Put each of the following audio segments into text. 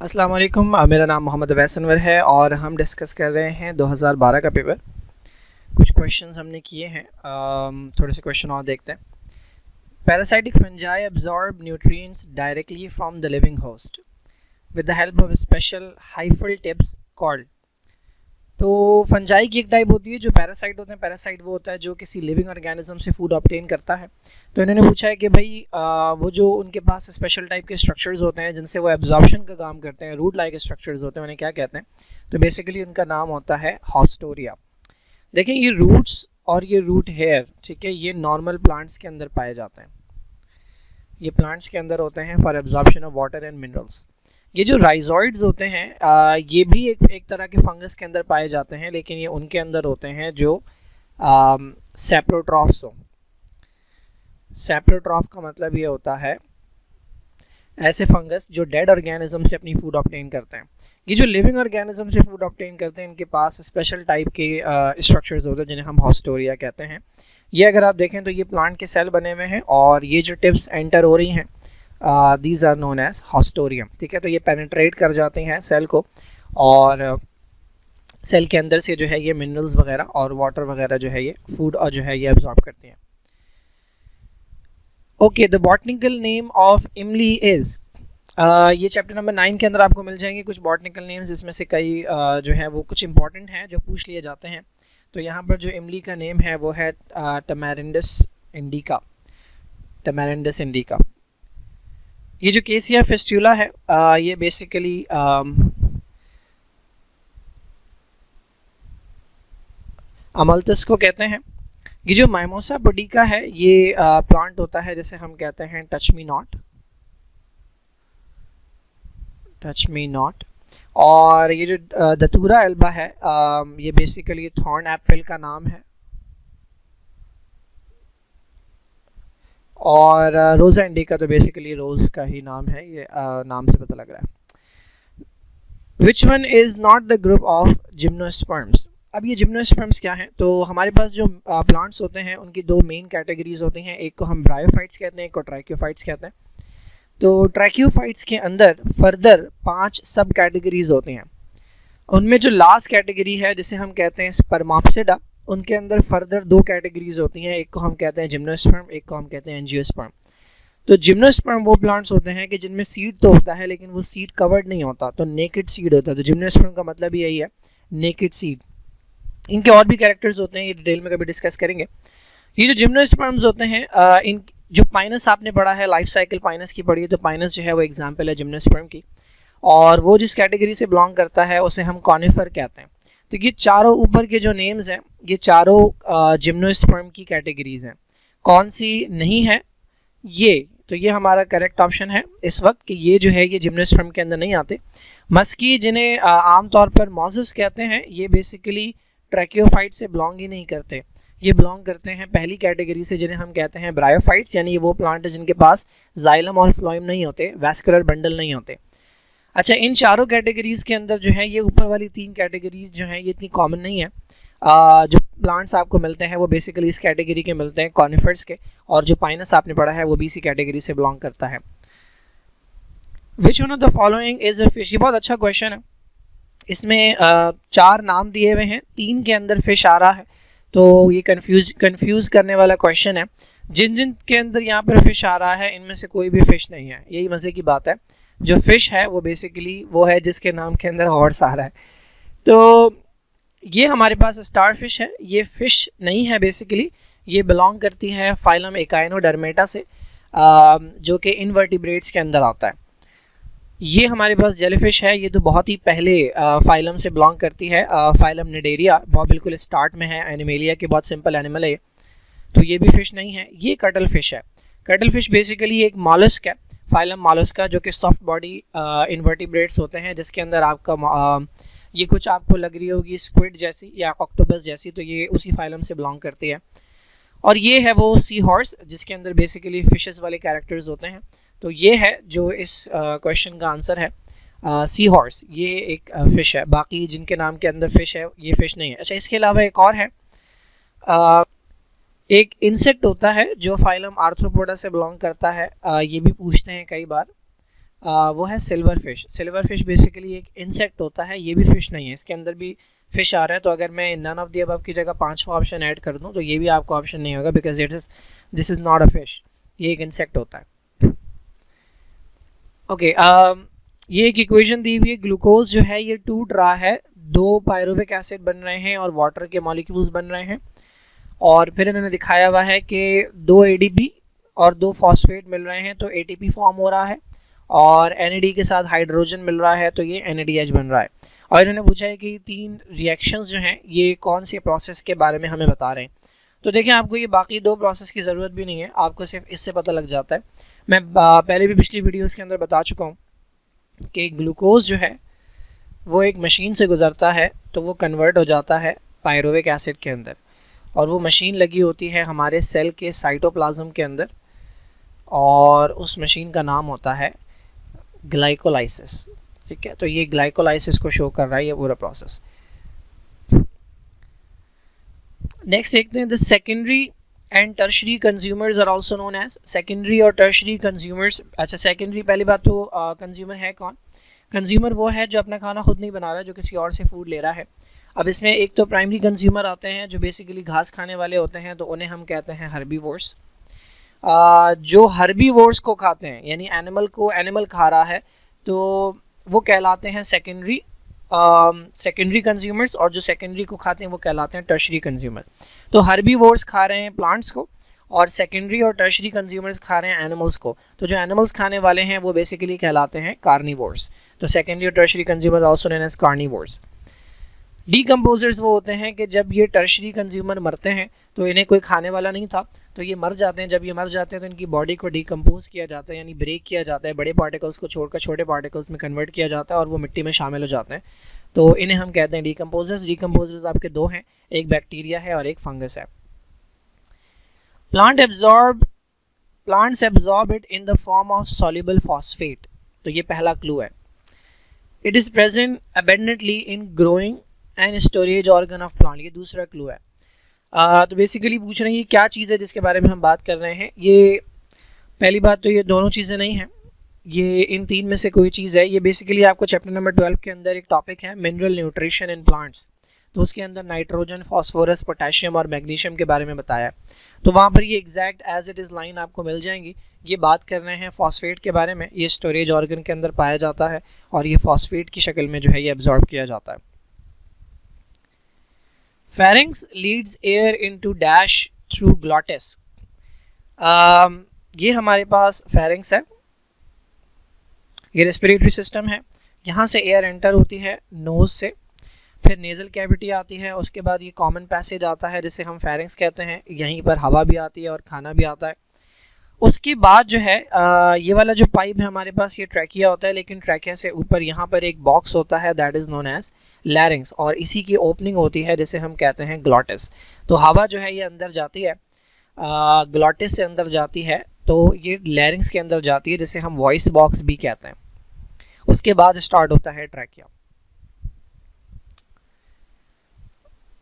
अस्सलाम वालेकुम, मेरा नाम मोहम्मद अवैस अनवर है और हम डिस्कस कर रहे हैं 2012 का पेपर। कुछ क्वेश्चंस हमने किए हैं, थोड़े से क्वेश्चन और देखते हैं। Parasitic fungi absorb nutrients directly from the living host with the help of special hyphal tips called। तो फंजाई की एक टाइप होती है जो पैरासाइट होते हैं। पैरासाइट वो होता है जो किसी लिविंग ऑर्गेनिज्म से फूड ऑब्टेन करता है। तो इन्होंने पूछा है कि भाई वो जो उनके पास स्पेशल टाइप के स्ट्रक्चर्स होते हैं जिनसे वो एब्जॉर्प्शन का काम करते हैं, रूट लाइक स्ट्रक्चर्स होते हैं, उन्हें क्या कहते हैं? तो बेसिकली उनका नाम होता है हॉस्टोरिया। देखें, ये रूट्स और ये रूट हेयर, ठीक है, ये नॉर्मल प्लांट्स के अंदर पाए जाते हैं। ये प्लांट्स के अंदर होते हैं for absorption of water and minerals. ये जो राइजॉइड्स होते हैं ये भी एक तरह के फंगस के अंदर पाए जाते हैं, लेकिन ये उनके अंदर होते हैं जो सेप्रोट्रॉफ्स हो। सेप्रोट्रॉफ का मतलब ये होता है ऐसे फंगस जो डेड ऑर्गेनिज्म से अपनी फूड ऑब्टेन करते हैं। ये जो लिविंग ऑर्गेनिज्म से फूड ऑब्टेन करते हैं इनके पास स्पेशल टाइप के स्ट्रक्चर्स होते हैं जिन्हें हम हॉस्टोरिया कहते हैं। ये अगर आप देखें तो ये प्लांट के सेल बने हुए हैं और ये जो टिप्स एंटर हो रही हैं these are known as haustorium. ठीक है, तो ये पेनिट्रेट कर जाते हैं सेल को और सेल के अंदर से जो है ये मिनरल्स वगैरह और वाटर वगैरह जो है ये फूड और जो है ये एब्जॉर्ब करती हैं। Okay, the botanical name of इमली इज, ये चैप्टर नंबर 9 के अंदर आपको मिल जाएंगे कुछ बॉटनिकल नेम्स, जिसमें से कई जो है वो कुछ इंपॉर्टेंट हैं जो पूछ लिए जाते हैं। तो यहाँ पर जो इमली का नेम है वो है टमैरिंडस इंडिका। टमैरिंडस इंडिका। ये जो केसिया फेस्ट्यूला है ये बेसिकली अमलतस को कहते हैं। ये जो माइमोसा पुडिका है ये प्लांट होता है जिसे हम कहते हैं touch me not. Touch me not. और ये जो दतूरा एल्बा है ये बेसिकली थॉर्न एप्पल का नाम है। और रोज़ा इंडिका तो बेसिकली रोज़ का ही नाम है, ये नाम से पता लग रहा है। Which one is not the group of gymnosperms. अब ये जिम्नोस्पर्म्स क्या हैं? तो हमारे पास जो प्लांट्स होते हैं उनकी दो मेन कैटेगरीज होती हैं, एक को हम ब्रायोफाइट्स कहते हैं, एक को ट्रैक्योफाइट्स कहते हैं। तो ट्रैक्योफाइट्स के अंदर फर्दर 5 सब कैटेगरीज होती हैं। उनमें जो लास्ट कैटेगरी है जिसे हम कहते हैं स्पर्माप्सिडा, उनके अंदर फर्दर 2 कैटेगरीज होती हैं, एक को हम कहते हैं जिम्नोस्पर्म, एक को हम कहते हैं एंजियोस्पर्म। तो जिम्नोस्पर्म वो प्लांट्स होते हैं कि जिनमें सीड तो होता है लेकिन वो सीड कवर्ड नहीं होता, तो नेकेड सीड होता है। तो जिम्नोस्पर्म का मतलब यही है, नेकेड सीड। इनके और भी कैरेक्टर्स होते हैं, ये डिटेल में कभी डिस्कस करेंगे। ये जो जिम्नोस्पर्म्स होते हैं इन जो पाइनस आपने पढ़ा है, लाइफ साइकिल पाइनस की पढ़ी है, तो पाइनस जो है वो एग्जाम्पल है जिम्नोस्पर्म की। और वो जिस कैटेगरी से बिलोंग करता है उसे हम कॉनिफर कहते हैं। तो ये चारों ऊपर के जो नेम्स हैं ये चारों जिम्नोस्पर्म की कैटेगरीज हैं। कौन सी नहीं है ये? तो ये हमारा करेक्ट ऑप्शन है इस वक्त कि ये जो है ये जिम्नोस्पर्म के अंदर नहीं आते। मस्की जिन्हें आमतौर पर मॉजस कहते हैं, ये बेसिकली ट्रैक्योफाइट से बिलोंग ही नहीं करते। ये बिलोंग करते हैं पहली कैटेगरी से जिन्हें हम कहते हैं ब्रायोफाइट्स, यानी ये वो प्लांट है जिनके पास जाइलम और फ्लोएम नहीं होते, वैस्कुलर बंडल नहीं होते। अच्छा, इन चारों कैटेगरीज़ के अंदर जो है ये ऊपर वाली 3 कैटेगरीज जो हैं ये इतनी कॉमन नहीं है। जो प्लांट्स आपको मिलते हैं वो बेसिकली इस कैटेगरी के मिलते हैं, कॉनिफर्स के, और जो पाइनस आपने पढ़ा है वो भी इसी कैटेगरी से बिलोंग करता है। Which one of the following is a fish? ये बहुत अच्छा क्वेश्चन है। इसमें 4 नाम दिए हुए हैं, 3 के अंदर फिश आ रहा है, तो ये कंफ्यूज करने वाला क्वेश्चन है। जिन जिन के अंदर यहाँ पर फिश आ रहा है इनमें से कोई भी फिश नहीं है, यही मज़े की बात है। जो फिश है वो बेसिकली वो है जिसके नाम के अंदर हॉर्स आ रहा है। तो ये हमारे पास स्टार फिश है, ये फिश नहीं है बेसिकली, ये बिलोंग करती है फाइलम एकाइनोडर्मेटा से जो कि इनवर्टिब्रेट्स के अंदर आता है। ये हमारे पास जेलीफिश है, ये तो बहुत ही पहले फाइलम से बिलोंग करती है, फाइलम निडेरिया, बहुत बिल्कुल स्टार्ट में है, एनिमेलिया के बहुत सिंपल एनिमल है, तो ये भी फिश नहीं है। ये कटल फिश है। कटल फिश बेसिकली एक मॉलस्क है, फाइलम मॉलस्का, जो कि सॉफ्ट बॉडी इनवर्टिब्रेट्स होते हैं, जिसके अंदर आपका ये कुछ आपको लग रही होगी स्क्विड जैसी या ऑक्टोपस जैसी, तो ये उसी फाइलम से बिलोंग करती है। और ये है वो सी हॉर्स जिसके अंदर बेसिकली फिशेस वाले कैरेक्टर्स होते हैं। तो ये है जो इस क्वेश्चन का आंसर है, सी हॉर्स, ये एक फ़िश है। बाकी जिनके नाम के अंदर फ़िश है ये फ़िश नहीं है। अच्छा, इसके अलावा एक और है, एक इंसेक्ट होता है जो फाइलम आर्थ्रोपोडा से बिलोंग करता है, ये भी पूछते हैं कई बार, वो है silver fish. Silver fish basically एक इंसेक्ट होता है, ये भी फिश नहीं है, इसके अंदर भी फिश आ रहा है। तो अगर मैं नन ऑफ दी अबव की जगह 5वां ऑप्शन ऐड कर दूं तो ये भी आपको ऑप्शन नहीं होगा, because this is not a fish, ये एक इंसेक्ट होता है। ओके, ये एक इक्वेशन दी हुई है, ग्लूकोज जो है ये टूट रहा है, 2 पायरुविक एसिड बन रहे हैं और वाटर के मॉलिक्यूल्स बन रहे हैं, और फिर इन्होंने दिखाया हुआ है कि 2 ADP और 2 फॉस्फेट मिल रहे हैं तो ATP फॉर्म हो रहा है, और NAD के साथ हाइड्रोजन मिल रहा है तो ये NADH बन रहा है। और इन्होंने पूछा है कि 3 रिएक्शंस जो हैं ये कौन से प्रोसेस के बारे में हमें बता रहे हैं। तो देखें, आपको ये बाकी 2 प्रोसेस की ज़रूरत भी नहीं है, आपको सिर्फ इससे पता लग जाता है। मैं पहले भी पिछली वीडियोज़ के अंदर बता चुका हूँ कि ग्लूकोज जो है वो एक मशीन से गुज़रता है तो वो कन्वर्ट हो जाता है पायरुविक एसिड के अंदर, और वो मशीन लगी होती है हमारे सेल के साइटोप्लाज्म के अंदर, और उस मशीन का नाम होता है ग्लाइकोलाइसिस। ठीक है, तो ये ग्लाइकोलाइसिस को शो कर रहा है ये पूरा प्रोसेस। नेक्स्ट देखते हैं, the secondary and tertiary consumers are also known as. Secondary और टर्शरी कंज्यूमर्स, अच्छा सेकेंडरी पहली बात तो कंज्यूमर है कौन? कंज्यूमर वो है जो अपना खाना खुद नहीं बना रहा है, जो किसी और से फूड ले रहा है। अब इसमें एक तो प्राइमरी कंज्यूमर आते हैं जो बेसिकली घास खाने वाले होते हैं, तो उन्हें हम कहते हैं हर्बीवोर्स। जो हर्बीवोर्स को खाते हैं यानी एनिमल खा रहा है तो वो कहलाते हैं सेकेंडरी कंज्यूमर्स, और जो सेकेंडरी को खाते हैं वो कहलाते हैं टर्शरी कंज्यूमर। तो हर्बीवोर्स खा रहे हैं प्लांट्स को, और सेकेंडरी और टर्शरी कंज्यूमर्स खा रहे हैं एनिमल्स को। तो जो एनिमल्स खाने वाले हैं वो बेसिकली कहलाते हैं कार्निवोर्स। तो सेकेंडरी और tertiary consumers also known as carnivores. Decomposers वो होते हैं कि जब ये टर्शरी कंज्यूमर मरते हैं तो इन्हें कोई खाने वाला नहीं था तो ये मर जाते हैं। जब ये मर जाते हैं तो इनकी बॉडी को डीकम्पोज किया जाता है, यानी ब्रेक किया जाता है, बड़े पार्टिकल्स को छोड़कर छोटे पार्टिकल्स में कन्वर्ट किया जाता है और वो मिट्टी में शामिल हो जाते हैं। तो इन्हें हम कहते हैं डीकम्पोजर्स। डीकम्पोजर्स आपके 2 हैं, एक बैक्टीरिया है और एक फंगस है। Plants absorb it in the form of soluble phosphate. तो ये पहला क्लू है। It is present abundantly in growing and storage organ of plant, ये दूसरा क्लू है। तो बेसिकली पूछ रहे हैं ये क्या चीज़ है जिसके बारे में हम बात कर रहे हैं। ये पहली बात तो ये दोनों चीज़ें नहीं हैं, ये इन 3 में से कोई चीज़ है। ये बेसिकली आपको चैप्टर नंबर 12 के अंदर एक टॉपिक है मिनरल न्यूट्रिशन इन प्लांट्स, तो उसके अंदर नाइट्रोजन, फास्फोरस, पोटेशियम और मैग्नीशियम के बारे में बताया है। तो वहाँ पर ये exact as it is line आपको मिल जाएंगी। ये बात कर रहे हैं फॉस्फेट के बारे में, ये स्टोरेज ऑर्गन के अंदर पाया जाता है और ये फॉस्फेट की शक्ल में जो है ये एब्जॉर्ब किया जाता है। Pharynx leads air into dash through glottis. ये हमारे पास फेरिंक्स है, ये रेस्पिरेटरी सिस्टम है, यहाँ से एयर एंटर होती है नोज़ से, फिर नेज़ल कैविटी आती है, उसके बाद ये कॉमन पैसेज आता है जिसे हम फेरिंक्स कहते हैं, यहीं पर हवा भी आती है और खाना भी आता है। उसके बाद जो है ये वाला जो पाइप है हमारे पास ये ट्रैकिया होता है, लेकिन ट्रैकिया से ऊपर यहाँ पर एक बॉक्स होता है that is known as larynx, और इसी की ओपनिंग होती है जिसे हम कहते हैं ग्लॉटिस। तो हवा जो है ये अंदर जाती है, ग्लॉटिस से अंदर जाती है तो ये लैरिंग्स के अंदर जाती है जिसे हम वॉइस बॉक्स भी कहते हैं। उसके बाद स्टार्ट होता है trachea.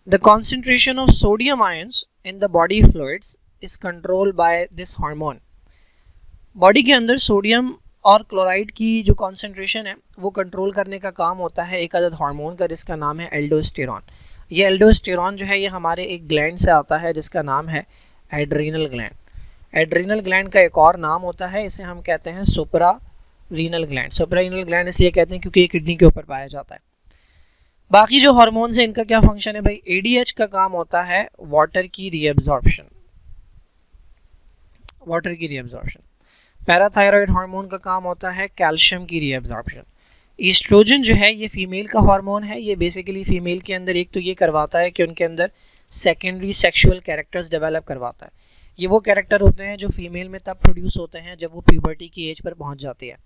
The concentration of sodium ions in the body fluids is controlled by this hormone. Body के अंदर सोडियम और क्लोराइड की जो कॉन्सेंट्रेशन है वो कंट्रोल करने का काम होता है एक अदद हार्मोन का जिसका नाम है एल्डोस्टेरॉन। ये एल्डोस्टेरॉन जो है ये हमारे एक ग्लैंड से आता है जिसका नाम है एड्रीनल ग्लैंड। एड्रीनल ग्लैंड का एक और नाम होता है, इसे हम कहते हैं सुप्रारीनल ग्लैंड। सुप्रारीनल ग्लैंड इसलिए कहते हैं क्योंकि ये किडनी के ऊपर पाया जाता है। बाकी जो हार्मोन्स हैं इनका क्या फंक्शन है भाई? एडीएच का काम होता है वाटर की रीअब्जॉर्प्शन, वाटर की रीअब्जॉर्प्शन। पैराथायरॉयड हार्मोन का काम होता है कैल्शियम की रीअब्जॉर्प्शन। ईस्ट्रोजन जो है ये फीमेल का हार्मोन है, ये बेसिकली फीमेल के अंदर एक तो ये करवाता है कि उनके अंदर सेकेंडरी सेक्सुअल कैरेक्टर्स डेवलप करवाता है। ये वो कैरेक्टर होते हैं जो फीमेल में तब प्रोड्यूस होते हैं जब वो प्यूबर्टी की एज पर पहुंच जाती है।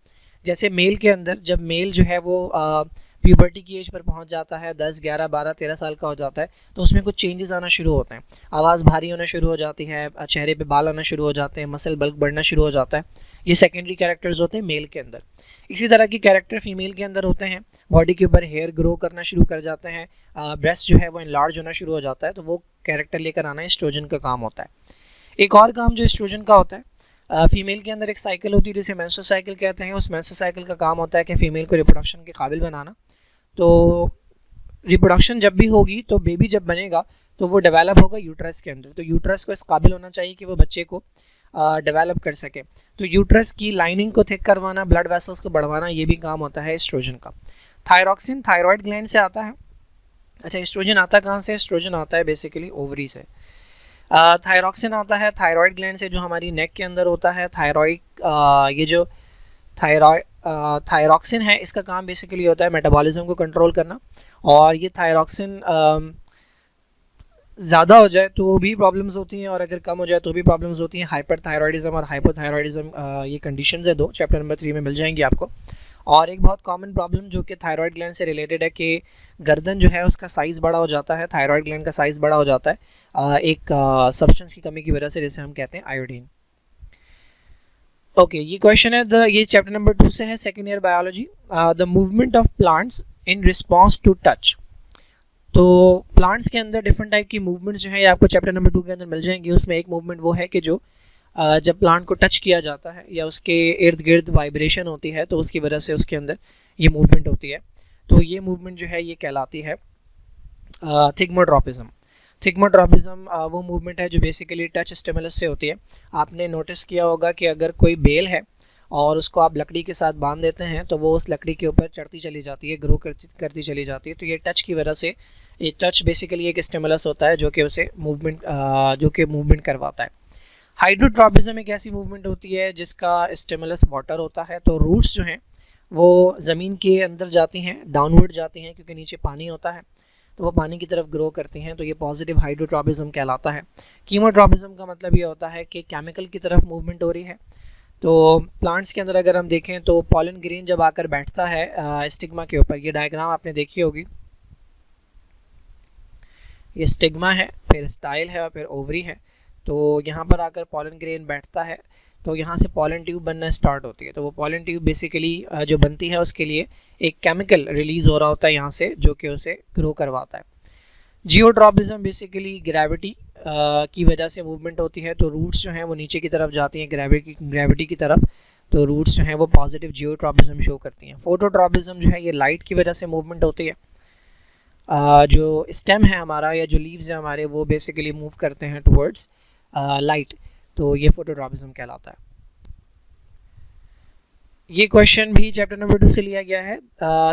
जैसे मेल के अंदर जब मेल जो है वो प्यूबर्टी की एज पर पहुंच जाता है, 10, 11, 12, 13 साल का हो जाता है, तो उसमें कुछ चेंजेस आना शुरू होते हैं। आवाज़ भारी होना शुरू हो जाती है, चेहरे पे बाल आना शुरू हो जाते हैं, मसल बल्क बढ़ना शुरू हो जाता है। ये सेकेंडरी कैरेक्टर्स होते हैं मेल के अंदर। इसी तरह के कैरेक्टर फीमेल के अंदर होते हैं। बॉडी के ऊपर हेयर ग्रो करना शुरू कर जाते हैं, ब्रेस्ट जो है वो इनलार्ज होना शुरू हो जाता है, तो वो कैरेक्टर लेकर आना एस्ट्रोजन का काम होता है। एक और काम जो एस्ट्रोजन का होता है, फीमेल के अंदर एक साइकिल होती है जिसे मेंस्ट्रुअल साइकिल कहते हैं। उस मेंस्ट्रुअल साइकिल का काम होता है कि फ़ीमेल को रिप्रोडक्शन के काबिल बनाना। तो रिप्रोडक्शन जब भी होगी तो बेबी जब बनेगा तो वो डेवलप होगा यूट्रस के अंदर। तो यूट्रस को इस काबिल होना चाहिए कि वो बच्चे को डेवलप कर सके। तो यूट्रस की लाइनिंग को थिक करवाना, ब्लड वेसल्स को बढ़वाना, ये भी काम होता है एस्ट्रोजन का। थायरॉक्सिन थायराइड ग्लैंड से आता है। अच्छा, एस्ट्रोजन आता कहाँ से? एस्ट्रोजन आता है बेसिकली ओवरी से। थायरॉक्सिन आता है थायराइड ग्लैंड से, जो हमारी नेक के अंदर होता है। ये जो थायरॉक्सिन है इसका काम बेसिकली होता है मेटाबॉलिज्म को कंट्रोल करना। और ये थायरॉक्सिन ज़्यादा हो जाए तो भी प्रॉब्लम्स होती हैं और अगर कम हो जाए तो भी प्रॉब्लम्स होती हैं। हाइपरथायरॉयडिज्म और हाइपोथायरॉयडिज्म ये कंडीशंस है दो, चैप्टर नंबर 3 में मिल जाएंगी आपको। और एक बहुत कॉमन प्रॉब्लम जो कि थायराइड ग्लैंड से रिलेटेड है कि गर्दन जो है उसका साइज़ बड़ा हो जाता है, थायराइड ग्लैंड का साइज़ बड़ा हो जाता है एक सब्सटेंस की कमी की वजह से, जिसे हम कहते हैं आयोडीन। ओके, ये क्वेश्चन है ये चैप्टर नंबर 2 से है, second year biology. The movement of plants in response to touch. तो प्लांट्स के अंदर डिफरेंट टाइप की मूवमेंट्स जो है ये आपको चैप्टर नंबर 2 के अंदर मिल जाएंगी। उसमें एक मूवमेंट वो है कि जो जब प्लांट को टच किया जाता है या उसके इर्द गिर्द वाइब्रेशन होती है तो उसकी वजह से उसके अंदर ये मूवमेंट होती है। तो ये मूवमेंट जो है ये कहलाती है थिग्मोट्रोपिज्म। थिग्मोट्रोपिज्म वो मूवमेंट है जो बेसिकली टच स्टिमुलस से होती है। आपने नोटिस किया होगा कि अगर कोई बेल है और उसको आप लकड़ी के साथ बांध देते हैं तो वो उस लकड़ी के ऊपर चढ़ती चली जाती है, ग्रो करती चली जाती है। तो ये टच की वजह से, ये टच बेसिकली एक स्टिमुलस होता है जो कि उसे मूवमेंट करवाता है। हाइड्रोट्रोपिज्म एक ऐसी मूवमेंट होती है जिसका स्टिमुलस वाटर होता है। तो रूट्स जो हैं वो ज़मीन के अंदर जाती हैं, डाउनवर्ड जाती हैं क्योंकि नीचे पानी होता है, तो वो पानी की तरफ ग्रो करती हैं। तो ये पॉजिटिव हाइड्रोट्रोपिज्म कहलाता है। कीमोट्रोपिज्म का मतलब ये होता है कि केमिकल की तरफ मूवमेंट हो रही है। तो प्लांट्स के अंदर अगर हम देखें तो पॉलन ग्रेन जब आकर बैठता है स्टिग्मा के ऊपर, ये डायग्राम आपने देखी होगी, ये स्टिग्मा है, फिर स्टाइल है और फिर ओवरी है। तो यहाँ पर आकर पॉलन ग्रेन बैठता है तो यहाँ से पॉलन ट्यूब बनना स्टार्ट होती है। तो वो पॉलन ट्यूब बेसिकली जो बनती है उसके लिए एक केमिकल रिलीज़ हो रहा होता है यहाँ से, जो कि उसे ग्रो करवाता है। जियोट्रोपिज्म बेसिकली ग्रेविटी की वजह से मूवमेंट होती है। तो रूट्स जो हैं वो नीचे की तरफ जाती हैं ग्रेविटी की तरफ। तो रूट्स जो हैं वो पॉजिटिव जियोट्रोपिज्म शो करती हैं। फोटोट्रोपिज्म जो है ये लाइट की वजह से मूवमेंट होती है। जो स्टेम है हमारा या जो लीव्स हैं हमारे वो बेसिकली मूव करते हैं टुवर्ड्स लाइट। तो ये फोटोट्रोपिज्म कहलाता है। ये क्वेश्चन भी चैप्टर नंबर 2 से लिया गया है,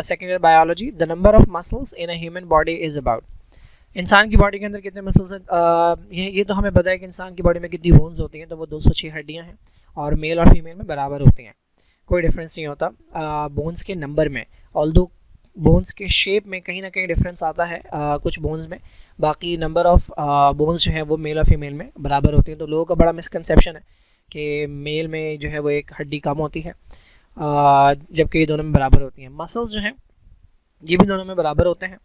second year biology. The number of muscles in a human body is about. इंसान की बॉडी के अंदर कितने मसल्स हैं? ये तो हमें पता है कि इंसान की बॉडी में कितनी बोन्स होती हैं, तो वो 206 हड्डियां हैं और मेल और फीमेल में बराबर होती हैं, कोई डिफरेंस नहीं होता बोन्स के नंबर में। ऑल्दो बोन्स के शेप में कहीं ना कहीं डिफरेंस आता है कुछ बोन्स में, बाकी नंबर ऑफ बोन्स जो है वो मेल और फीमेल में बराबर होती हैं। तो लोगों का बड़ा मिसकंसेप्शन है कि मेल में जो है वो एक हड्डी कम होती है जबकि ये दोनों में बराबर होती हैं। मसल्स जो हैं ये भी दोनों में बराबर होते हैं।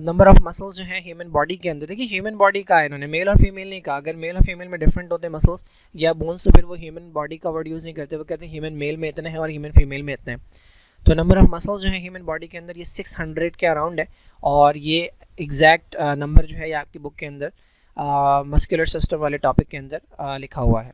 नंबर ऑफ मसल्स जो हैं ह्यूमन बॉडी के अंदर, देखिए ह्यूमन बॉडी का है, इन्होंने मेल और फीमेल नहीं कहा। अगर मेल और फीमेल में डिफरेंट होते मसल्स या बोन्स तो फिर वो ह्यूमन बॉडी का वर्ड यूज़ नहीं करते, वो कहते हैं ह्यूमन मेल में इतने हैं और ह्यूमन फीमेल में इतने हैं। तो नंबर ऑफ मसल्स जो है ह्यूमन बॉडी के अंदर ये 600 के अराउंड है और ये एग्जैक्ट नंबर जो है ये आपकी बुक के अंदर मस्कुलर सिस्टम वाले टॉपिक के अंदर लिखा हुआ है।